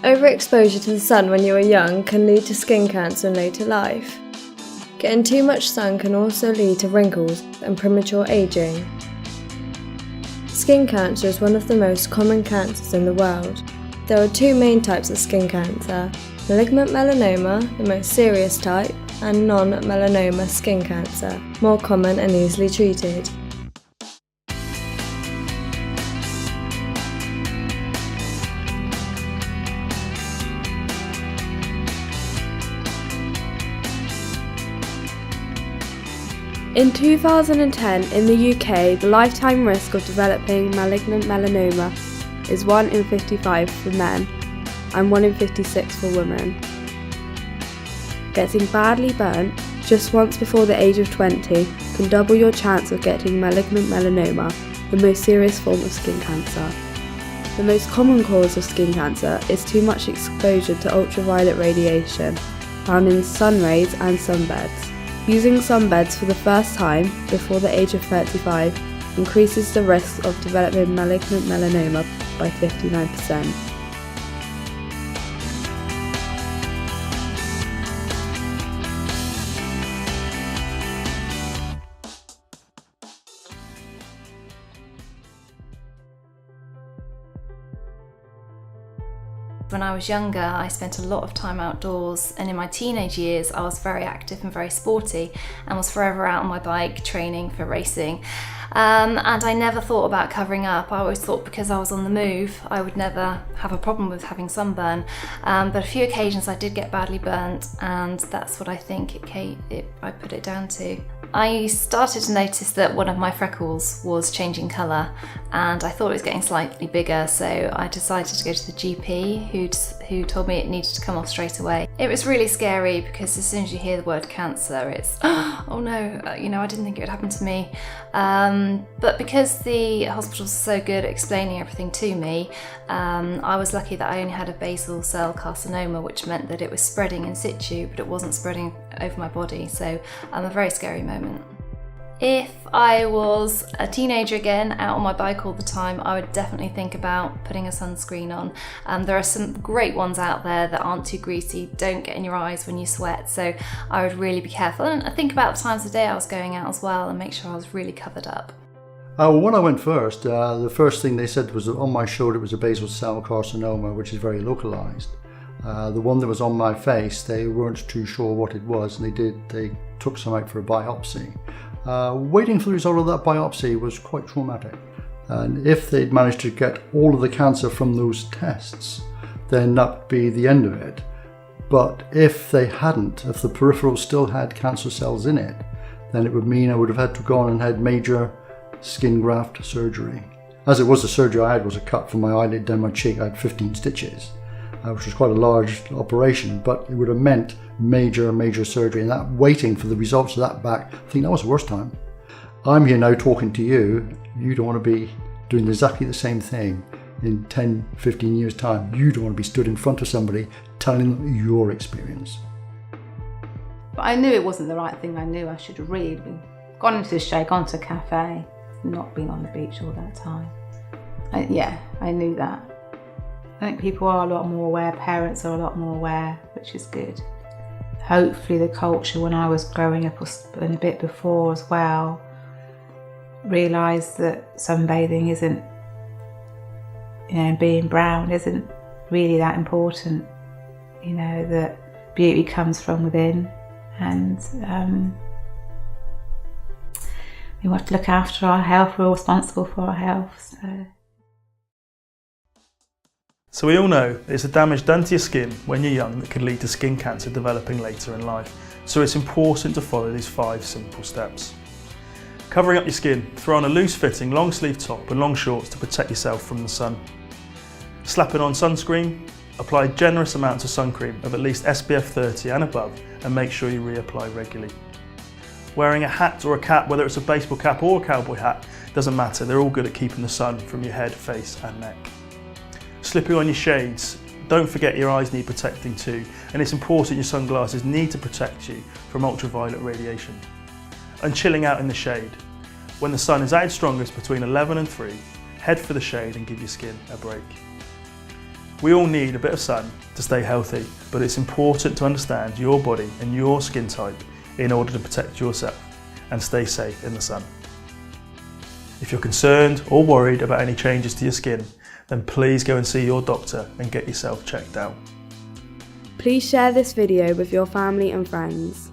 Overexposure to the sun when you are young can lead to skin cancer in later life. Getting too much sun can also lead to wrinkles and premature aging. Skin cancer is one of the most common cancers in the world. There are two main types of skin cancer: malignant melanoma, the most serious type, and non-melanoma skin cancer, more common and easily treated. In 2010, in the UK, the lifetime risk of developing malignant melanoma is 1 in 55 for men and 1 in 56 for women. Getting badly burnt just once before the age of 20 can double your chance of getting malignant melanoma, the most serious form of skin cancer. The most common cause of skin cancer is too much exposure to ultraviolet radiation found in sun rays and sunbeds. Using sunbeds for the first time before the age of 35 increases the risk of developing malignant melanoma by 59%. When I was younger, I spent a lot of time outdoors, and in my teenage years I was very active and very sporty and was forever out on my bike training for racing. And I never thought about covering up. I always thought because I was on the move I would never have a problem with having sunburn, but a few occasions I did get badly burnt, and that's what I think I put it down to. I started to notice that one of my freckles was changing colour, and I thought it was getting slightly bigger, so I decided to go to the GP who told me it needed to come off straight away. It was really scary because as soon as you hear the word cancer, it's oh no, I didn't think it would happen to me. But because the hospitals are so good at explaining everything to me, I was lucky that I only had a basal cell carcinoma, which meant that it was spreading in situ, but it wasn't spreading over my body, so a very scary moment. If I was a teenager again, out on my bike all the time, I would definitely think about putting a sunscreen on. There are some great ones out there that aren't too greasy, don't get in your eyes when you sweat, so I would really be careful. And I think about the times of the day I was going out as well and make sure I was really covered up. When I went first, the first thing they said was that on my shoulder it was a basal cell carcinoma, which is very localised. The one that was on my face, they weren't too sure what it was, and they took some out for a biopsy. Waiting for the result of that biopsy was quite traumatic. And if they'd managed to get all of the cancer from those tests, then that would be the end of it. But if they hadn't, if the peripheral still had cancer cells in it, then it would mean I would have had to go on and had major skin graft surgery. As it was, the surgery I had was a cut from my eyelid down my cheek. I had 15 stitches. Which was quite a large operation, but it would have meant major surgery, and that waiting for the results of that back, I think that was the worst time. I'm here now talking to you. You don't want to be doing exactly the same thing in 10, 15 years time. You don't want to be stood in front of somebody telling them your experience. But I knew it wasn't the right thing. I knew I should have really gone into the shade, gone to a cafe, not been on the beach all that time. I knew that. I think people are a lot more aware, parents are a lot more aware, which is good. Hopefully the culture when I was growing up and a bit before as well, realised that sunbathing isn't, being brown isn't really that important, that beauty comes from within, and we have to look after our health, we're all responsible for our health. So we all know it's the damage done to your skin when you're young that can lead to skin cancer developing later in life. So it's important to follow these 5 simple steps. Covering up your skin, throw on a loose fitting long sleeve top and long shorts to protect yourself from the sun. Slapping on sunscreen, apply generous amounts of sun cream of at least SPF 30 and above, and make sure you reapply regularly. Wearing a hat or a cap, whether it's a baseball cap or a cowboy hat, doesn't matter, they're all good at keeping the sun from your head, face and neck. Slipping on your shades, don't forget your eyes need protecting too, and it's important your sunglasses need to protect you from ultraviolet radiation. And chilling out in the shade. When the sun is at its strongest between 11 and 3, head for the shade and give your skin a break. We all need a bit of sun to stay healthy, but it's important to understand your body and your skin type in order to protect yourself and stay safe in the sun. If you're concerned or worried about any changes to your skin, then please go and see your doctor and get yourself checked out. Please share this video with your family and friends.